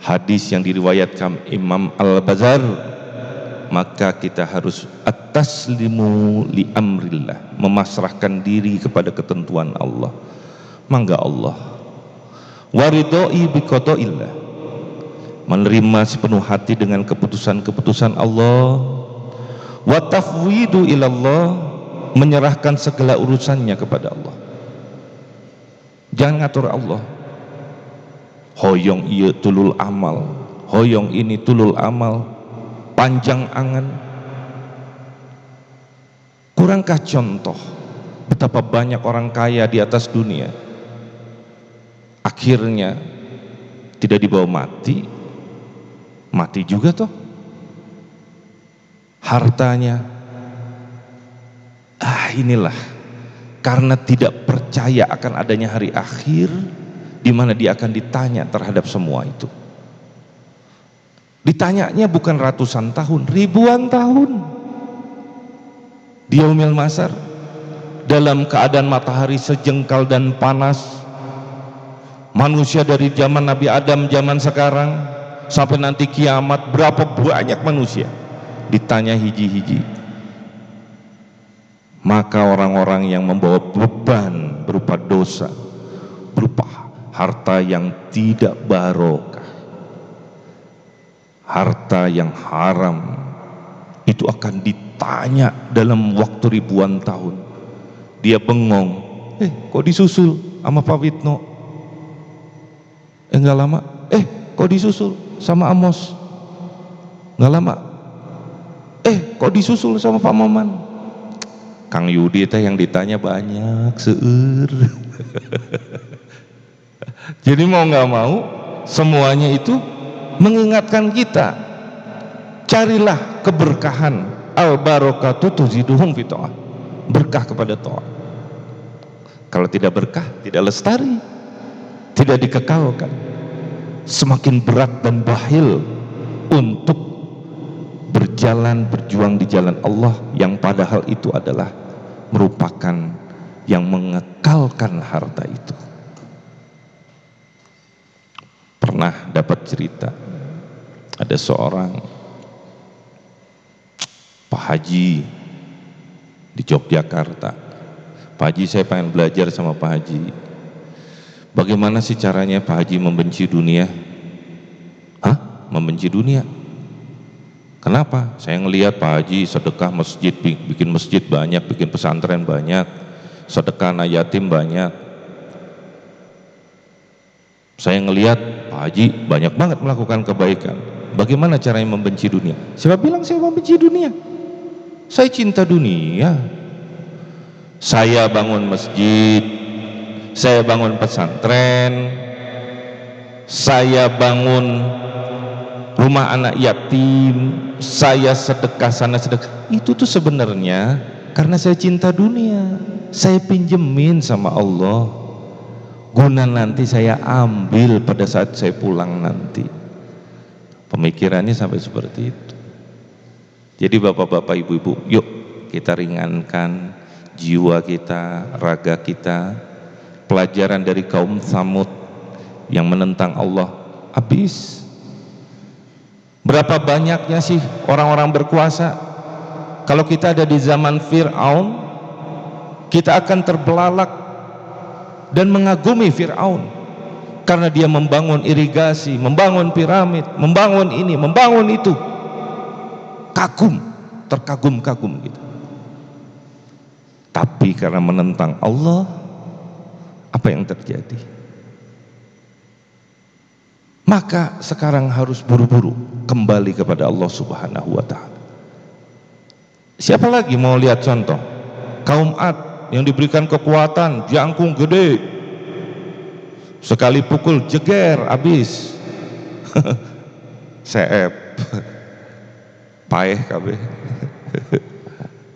hadis yang diriwayatkan Imam Al-Bazzar, maka kita harus at-taslimu li amrillah, memasrahkan diri kepada ketentuan Allah. Mangga Allah. Waridoi bi qadaillah, menerima sepenuh hati dengan keputusan-keputusan Allah. Wa tafwidu ilallah, menyerahkan segala urusannya kepada Allah. Jangan ngatur Allah. Hoyong iya tulul amal, hoyong ini tulul amal, panjang angan. Kurangkah contoh betapa banyak orang kaya di atas dunia akhirnya tidak dibawa mati, mati juga toh hartanya. Inilah karena tidak percaya akan adanya hari akhir, di mana dia akan ditanya terhadap semua itu. Ditanyanya bukan ratusan tahun, ribuan tahun. Di yaumil masar, dalam keadaan matahari sejengkal dan panas, manusia dari zaman Nabi Adam, zaman sekarang sampai nanti kiamat, berapa banyak manusia ditanya hiji-hiji. Maka orang-orang yang membawa beban berupa dosa, berupa harta yang tidak barokah, harta yang haram, itu akan ditanya dalam waktu ribuan tahun. Dia bengong, kok disusul sama Pak Witno? Enggak lama, kok disusul sama Amos? Enggak lama, kok disusul sama Pak Maman? Kang Yudi teh yang ditanya banyak seueur. Jadi mau nggak mau semuanya itu mengingatkan kita, carilah keberkahan, al barakatu tuziduhum fi ta'ah, berkah kepada ta'ah. Kalau tidak berkah, tidak lestari, tidak dikekalkan, semakin berat dan bahil untuk berjuang di jalan Allah, yang padahal itu adalah merupakan yang mengekalkan harta itu. Pernah dapat cerita, ada seorang Pak Haji di Yogyakarta. Pak Haji, saya pengen belajar sama Pak Haji. Bagaimana sih caranya Pak Haji membenci dunia? Membenci dunia? Kenapa? Saya ngelihat Pak Haji sedekah masjid, bikin masjid banyak, bikin pesantren banyak, sedekah anak yatim banyak. Saya ngelihat Pak Haji banyak banget melakukan kebaikan. Bagaimana caranya membenci dunia? Siapa bilang saya membenci dunia? Saya cinta dunia. Saya bangun masjid, saya bangun pesantren, saya bangun rumah anak yatim, saya sedekah sana sedekah. Itu tuh sebenarnya karena saya cinta dunia. Saya pinjemin sama Allah, guna nanti saya ambil pada saat saya pulang nanti. Pemikirannya sampai seperti itu. Jadi bapak-bapak, ibu-ibu, yuk kita ringankan jiwa kita, raga kita. Pelajaran dari kaum Tsamud yang menentang Allah habis. Berapa banyaknya sih orang-orang berkuasa? Kalau kita ada di zaman Fir'aun, kita akan terbelalak dan mengagumi Fir'aun karena dia membangun irigasi, membangun piramid, membangun ini, membangun itu. Kagum, terkagum-kagum gitu. Tapi karena menentang Allah, apa yang terjadi? Maka sekarang harus buru-buru kembali kepada Allah Subhanahu wa ta'ala. Siapa lagi mau lihat contoh? Kaum Ad yang diberikan kekuatan, jangkung gede, sekali pukul jeger habis. Seep paeh kabeh.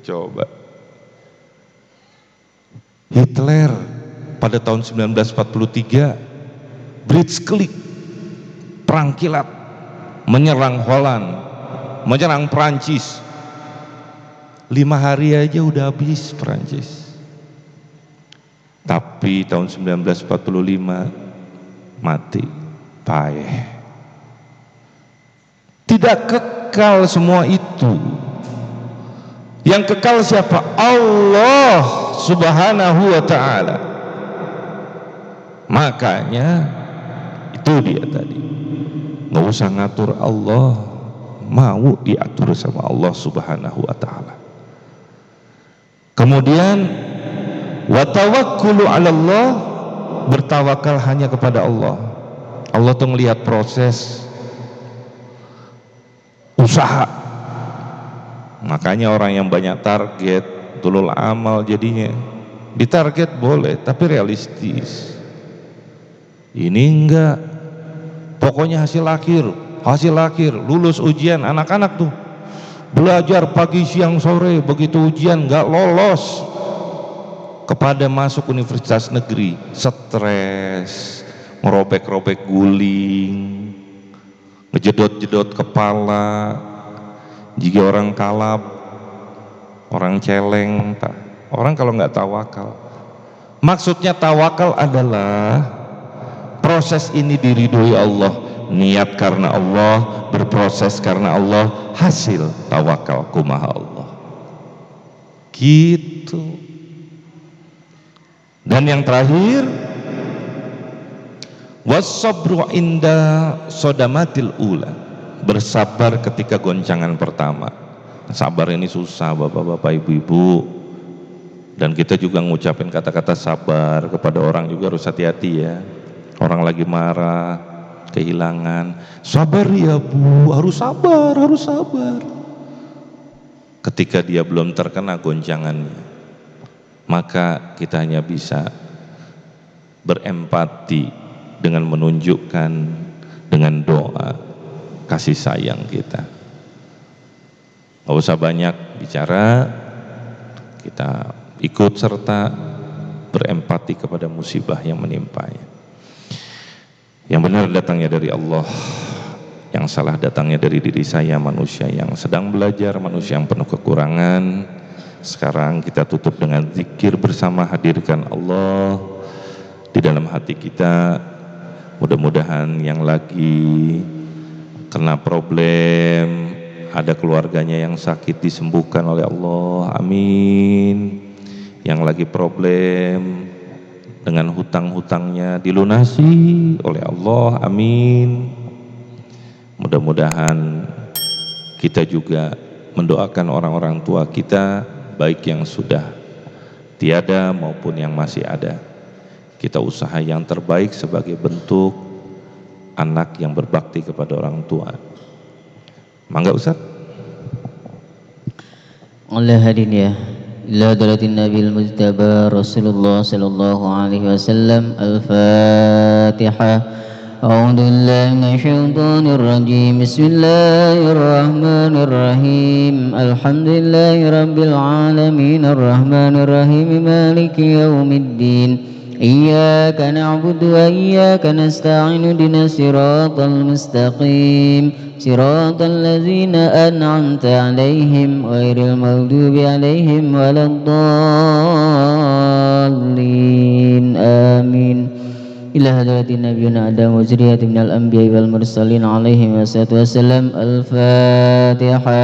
Coba Hitler pada tahun 1943 Blitzkrieg, perang kilat, menyerang Holland, menyerang Perancis. 5 hari aja udah habis Perancis. Tapi tahun 1945 mati paeh. Tidak kekal semua itu. Yang kekal siapa? Allah Subhanahu wa ta'ala. Makanya itu dia tadi, nggak usah ngatur Allah, mau diatur sama Allah Subhanahu wa ta'ala. Kemudian wa tawakkulu 'ala Allah, bertawakal hanya kepada Allah. Allah tuh ngelihat proses usaha. Makanya orang yang banyak target, tulul amal jadinya. Ditarget boleh, tapi realistis. Ini enggak. Pokoknya hasil akhir, lulus ujian. Anak-anak tuh belajar pagi, siang, sore, begitu ujian enggak lolos kepada masuk universitas negeri, stres, ngerobek-robek guling, ngejedot-jedot kepala. Jika orang kalap, orang celeng, orang kalau nggak tawakal. Maksudnya tawakal adalah proses ini diridhoi Allah, niat karena Allah, berproses karena Allah, hasil tawakal kumaha Allah. Gitu. Dan yang terakhir, was-sabru inda sodamatil ula, bersabar ketika goncangan pertama. Sabar ini susah bapak-bapak, ibu-ibu. Dan kita juga ngucapin kata-kata sabar kepada orang juga harus hati-hati ya. Orang lagi marah, kehilangan, sabar ya bu, harus sabar, harus sabar. Ketika dia belum terkena goncangannya, maka kita hanya bisa berempati dengan menunjukkan dengan doa kasih sayang kita. Gak usah banyak bicara, kita ikut serta berempati kepada musibah yang menimpanya. Yang benar datangnya dari Allah, yang salah datangnya dari diri saya, manusia yang sedang belajar, manusia yang penuh kekurangan. Sekarang kita tutup dengan zikir bersama, hadirkan Allah di dalam hati kita. Mudah-mudahan yang lagi kena problem, ada keluarganya yang sakit disembuhkan oleh Allah, amin. Yang lagi problem dengan hutang-hutangnya dilunasi oleh Allah, amin. Mudah-mudahan kita juga mendoakan orang-orang tua kita, baik yang sudah tiada maupun yang masih ada. Kita usaha yang terbaik sebagai bentuk anak yang berbakti kepada orang tua. Mangga Ustaz. Allah hadirin ya. Ila hadratin Nabil Mujtaba Rasulullah sallallahu alaihi wasallam. Al-Fatihah. A'udzu billahi minasyaitonir rajim. Bismillahirrahmanirrahim. Alhamdulillahirabbil alamin arrahmanir rahim maliki yaumiddin. إياك نعبد وإياك نستعين اهدنا الصراط المستقيم صراط الذين أنعمت عليهم غير المغضوب عليهم ولا الضالين آمين. إلى حضرة نبينا آدم وذريته من الأنبياء والمرسلين عليهم الصلاة والسلام. الفاتحة.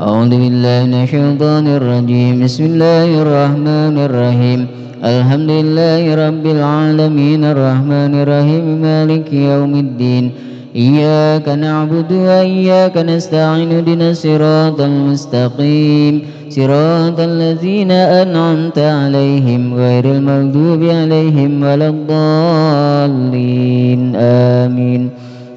أعوذ بالله من الشيطان الرجيم. بسم الله الرحمن الرحيم. Alhamdulillahi rabbil alamin arrahmanir rahim maliki yaumiddin. Iyyaka na'budu wa iyyaka nasta'in ihdinas siratal mustaqim siratal ladzina an'amta 'alaihim ghairil maghdubi 'alaihim waladdallin amin.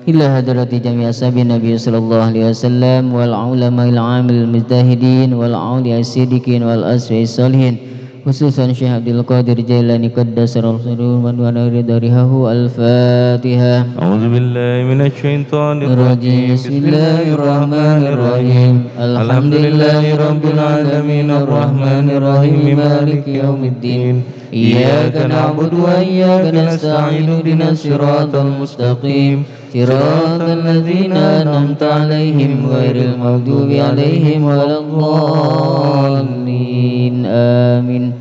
Ila hadrati jami' ashabi Nabi sallallahu alaihi wasallam wal ulama'il 'amil mujtahidin wal auliya as-siddiqin wal asri salihin, khususan Syekh Abdul Qadir Jailani qaddasallahu sirruhu wa nuri darihahu. Al-Fatihah. A'udzu billahi minasyaitonir rajim. Bismillahirrahmanirrahim. Alhamdulillahi rabbil alamin arrahmanir rahim maliki yaumiddin. Iyyaka na'budu wa iyyaka nasta'in ihdinas siratal mustaqim siratal ladzina an'amta 'alaihim ghairil maghdubi 'alaihim waladdallin amin.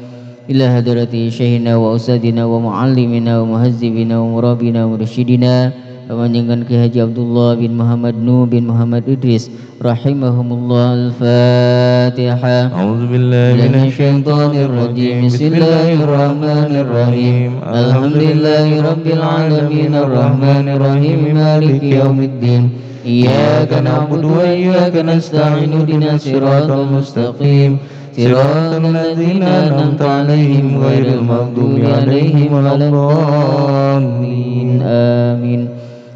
Ila hadrati syekhina wa usadina wa muallimina wa muhazzibina wa murabina wa mursyidina Panjenengan Ki Haji Abdullah bin Muhammad Nuh bin Muhammad Idris rahimahumullah. Al-Fatihah. A'udzu billahi minasyaitonir rajim. Bismillahirrahmanirrahim. Alhamdulillahi rabbil alamin arrahmanir rahim maliki yaumiddin. Iyyaka na'budu wa iyyaka nasta'in ihdinas siratal mustaqim siratal ladzina an'amta 'alaihim ghairil maghdubi 'alaihim waladdallin amin.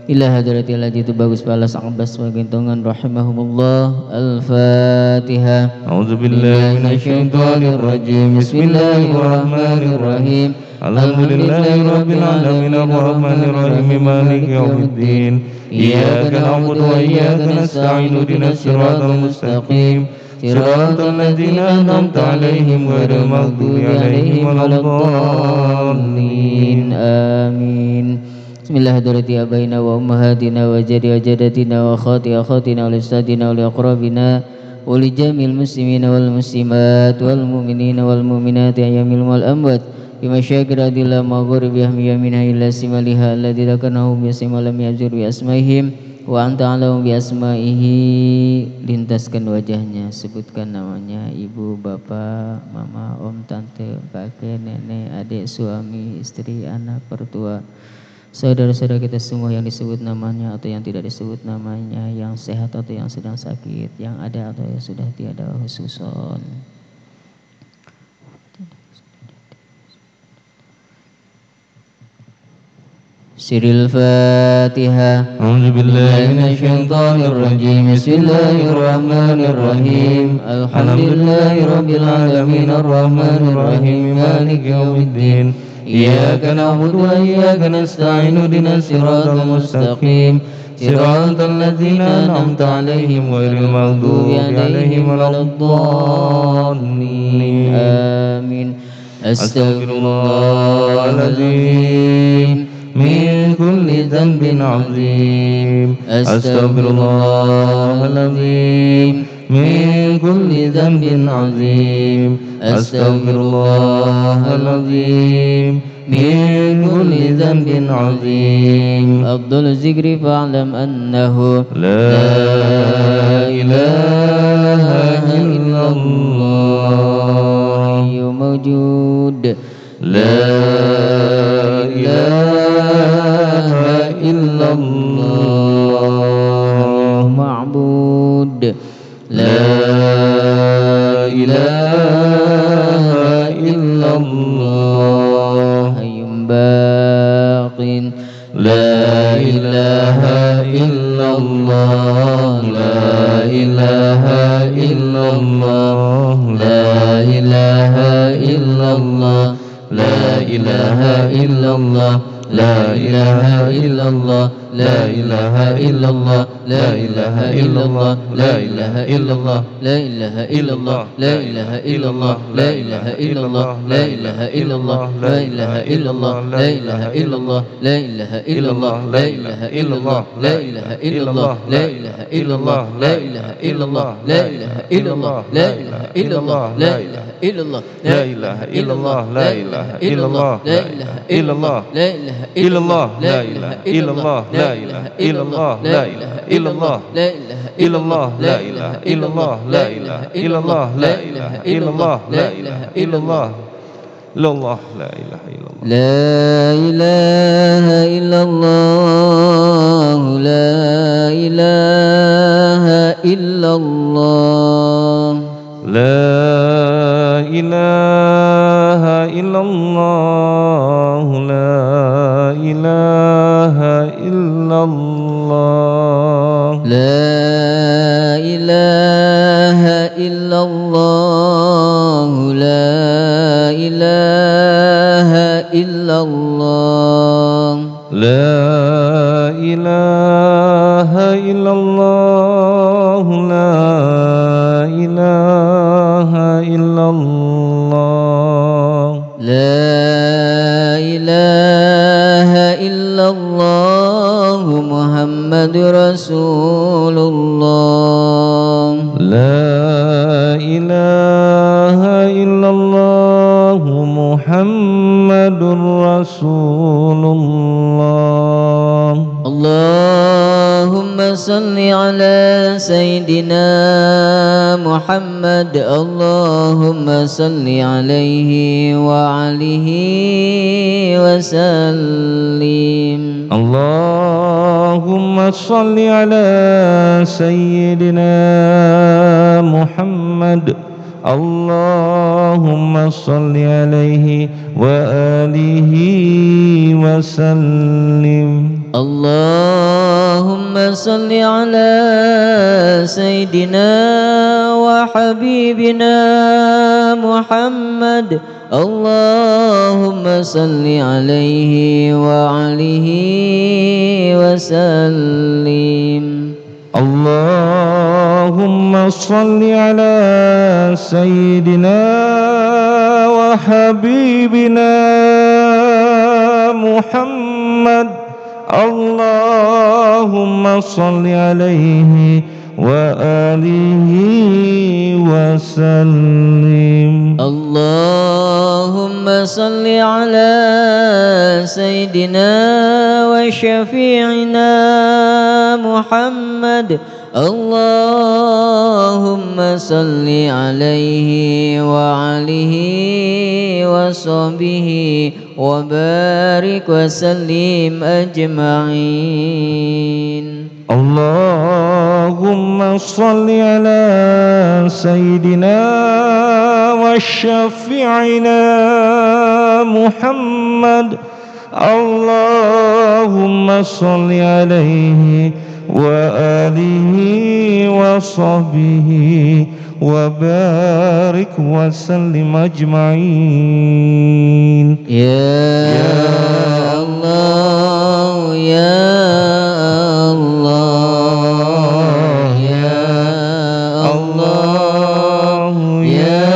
Ila hadratil ladzina tubagus balas aqbas wa gintungan rahimahumullah. Al-Fatihah. A'udzu billahi minasyaitonir rajim. Bismillahirrahmanirrahim. Alhamdulillahi rabbil alamin arrahmanir rahim maliki yaumiddin. Iyyaka na'budu wa iyyaka nasta'in ihdinas siratal mustaqim siratal ladzina an'amta 'alaihim ghairil maghdubi 'alaihim waladdallin amin. Bismillahirrahmanirrahim. Abaina wa ummahatina wa jadi wa jadatina wa khati akhatina wa ustadina wa aqrabina wa li jamil muslimina wal muslimat wal mu'minina wal mu'minati ayyamil wal amwat bima syakira adillah maghribi yamina illa simaliha alladzi lakanahu bi simalam yazur bi asmaihim wa anta alam bi asmaihi. Lintaskan wajahnya, sebutkan namanya, ibu, bapak, mama, om, tante, kakek, nenek, adik, suami, istri, anak, pertua, saudara-saudara kita semua yang disebut namanya atau yang tidak disebut namanya, yang sehat atau yang sedang sakit, yang ada atau yang sudah tiada, khususon. Siril Fatihah. A'udzu billahi minasyaitonir rajim. Bismillahirrahmanirrahim. Alhamdulillahi rabbil alamin arrahmanir rahim maliki yaumiddin. Iyyaka na'budu wa iyyaka nasta'in ihdinas siratal mustaqim. Siratal ladzina an'amta 'alaihim ghairil maghdubi 'alaihim waladdallin. Amin. Astaghfirullahaladzim min kulli dhanbin 'azim. Astaghfirullahaladzim min kulli dhanbin 'azim. Astaghfirullahaladzim min kulli dhanbin 'azim. Afdal zikri fa'lam annahu La ilaha illallah mawjud. La ilaha illallah ma'bud. La ilaha illallah hayyun baqin. La ilaha illallah La ilaha illallah La ilaha illallah La ilaha illallah La ilaha illallah La ilaha illallah La ilaha illallah La ilaha illallah La ilaha illallah. La ilaha illallah. La ilaha illallah. La ilaha illallah. La ilaha illallah. La ilaha illallah. La ilaha illallah. La ilaha illallah. La ilaha illallah. La ilaha illallah. La ilaha illallah. La ilaha illallah. La ilaha illallah. La ilaha illallah. La ilaha illallah La ilaha illallah La ilaha illallah La ilaha illallah La ilaha illallah La ilaha illallah La ilaha illallah La ilaha illallah La ilaha illallah La ilaha illallah La ilaha illallah La ilaha illallah illallah La ilaha illallah La ilaha illallah. La ilaha illallah. La ilaha illallah La ilaha illallah La ilaha illallah. La ilaha illallah. La ilaha illallah La ilaha illallah La ilaha illallah Muhammadur Rasulullah. La ilaha illallah Muhammadur Rasulullah Allahumma salli ala Sayyidina Muhammad. Allahumma salli alaihi wa alihi wa sallim. Allahumma salli ala Sayyidina Muhammad. Allahumma salli alaihi wa alihi wa sallim. Allahumma salli ala Sayyidina wa Habibina Muhammad. Allahumma salli alaihi wa alihi wa sallim. Allahumma salli ala Sayyidina wa Habibina Muhammad. Allahumma salli alaihi wa alihi wa sallim. Allahumma salli ala Sayyidina wa Syafi'ina Muhammad. Allahumma salli alaihi wa alihi wa وصحبه وبارك وسلم أجمعين. اللهم صل على سيدنا وشفيعنا محمد. اللهم صل عليه وآله وصحبه وبارك وسلم أجمعين. يا الله يا الله يا الله يا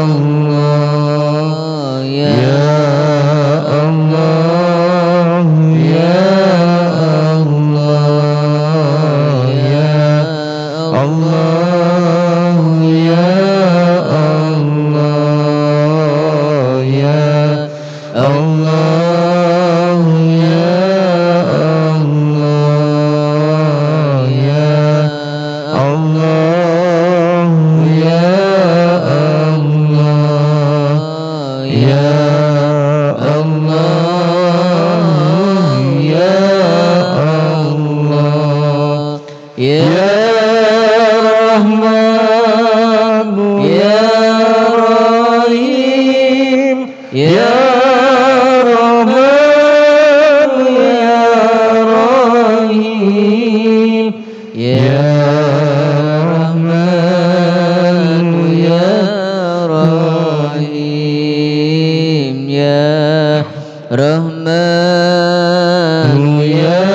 الله يا الله يا الله يا الله يا الله يا الله يا الله يا الله يا الله يا الله يا الله يا رحمن يا رحيم يا رحمن يا رحيم يا رحمن يا رحيم يا رحمن يا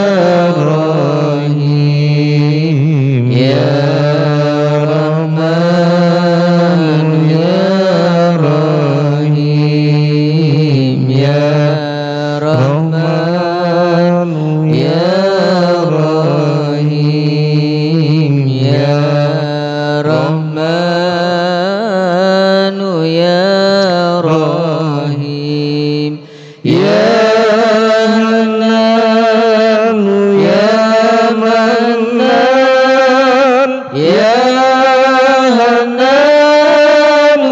رحيم يا رحمن يا رحيم يا رحمن يا رحيم يا رحمن يا رحيم يا منان يا منان يا منان يا منان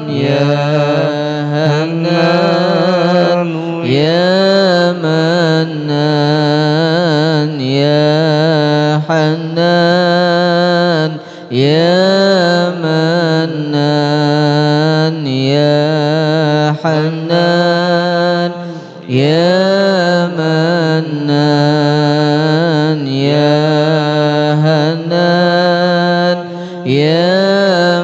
يا منان يا منان يا حنان يا منان يا حنان يا منان يا حنان يا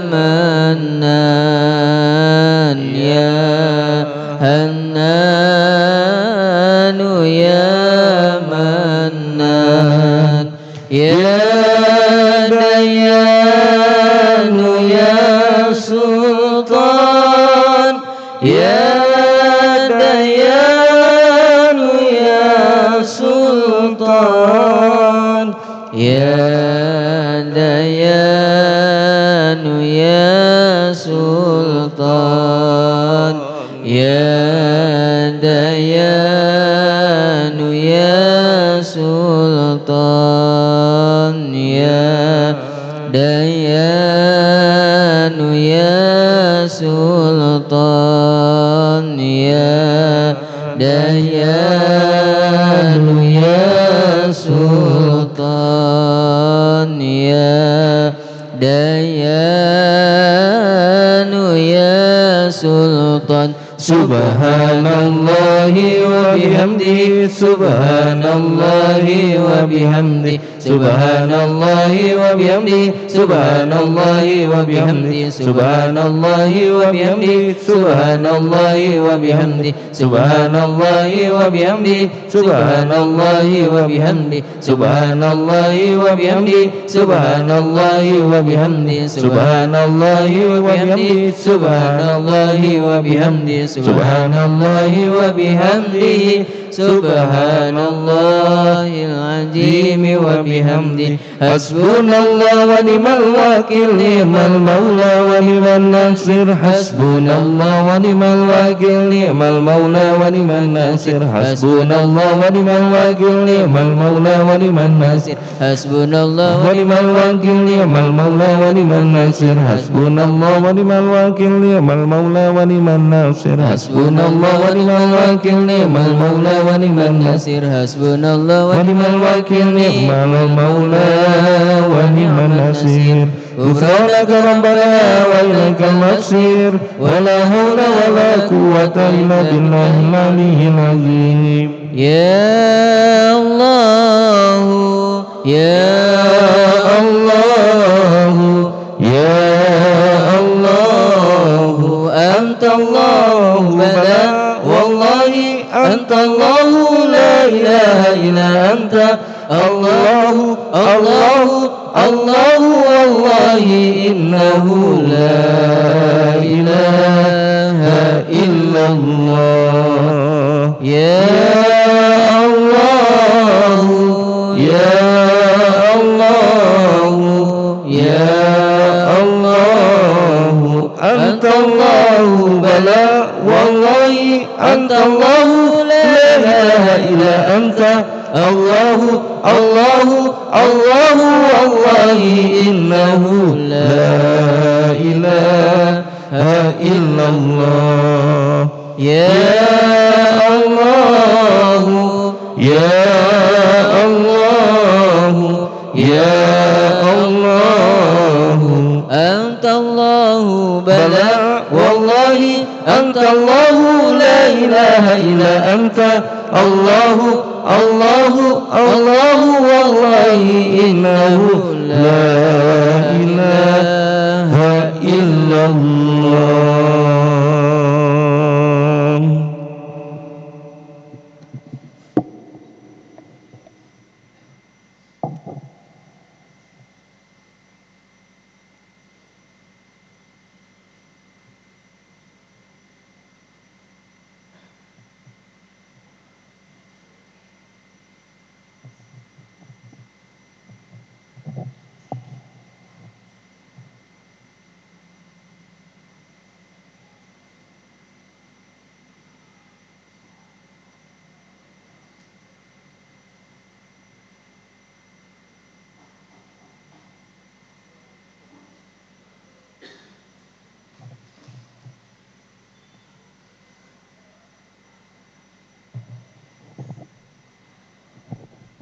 منان يا حنان يا منان يا ديان يا سلطان يا ديان يا سلطان يا ديان يا سلطان يا ديان يا سلطان يا ديان يا سلطان يا ديان يا سلطان يا ديان يا سلطان سبحان الله وبحمده سبحان الله وبحمده سبحان الله وبحمده سبحان الله وبحمده سبحان الله وبحمده سبحان الله وبحمده سبحان الله وبحمده سبحان الله وبحمده سبحان الله وبحمده سبحان الله وبحمده سبحان الله وبحمده سبحان الله وبحمده سبحان الله وبحمده subhanallahil azim wa bihamdi hasbunallah wa ni'mal wakil ni'mal maula wa ni'man nasir hasbunallah wa ni'mal wakil ni'mal maula wa ni'man nasir hasbunallah wa ni'mal wakil ni'mal maula wa ni'man nasir hasbunallah wa ni'mal wakil ni'mal maula wa ni'man nasir hasbunallah wa ni'mal wakil ni'mal maula wa ni'man nasir hasbunallah wa ni'mal wakil ni'mal maula wa ni'man nasir hasbunallah wa ni'mal wakil ni'mal maula wa ni'man nasir غفرانك ربنا وإليك المصير ولا حول ولا قوة إلا بالله العلي العظيم يا الله يا الله يا الله أنت الله بلى والله أنت الله لا إله إلا أنت الله الله الله والله إنه لا إله إلا الله يا الله يا الله يا الله أنت الله بلى والله أنت الله لا إله إلا أنت الله الله الله والله إنه لا إله إلا الله يا الله يا الله يا الله أنت الله بلى والله أنت الله لا إله إلا أنت الله الله الله والله إنه لا إله إلا الله.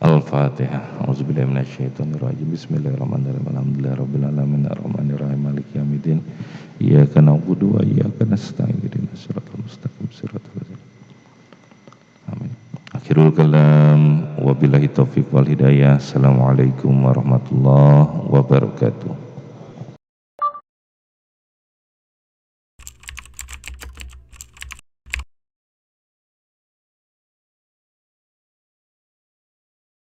Al-Fatihah. A'udzubillahi minasyaitonirrajim. Bismillahirrahmanirrahim. Alhamdulillahirabbil alamin arrahmanirrahim maliki yaumiddin. Iyyaka na'budu wa iyyaka nasta'in. Ihdinas siratal mustaqim siratal ladzina. Amin. Akhirul kalam wabillahi taufiq wal hidayah. Assalamualaikum warahmatullahi wabarakatuh.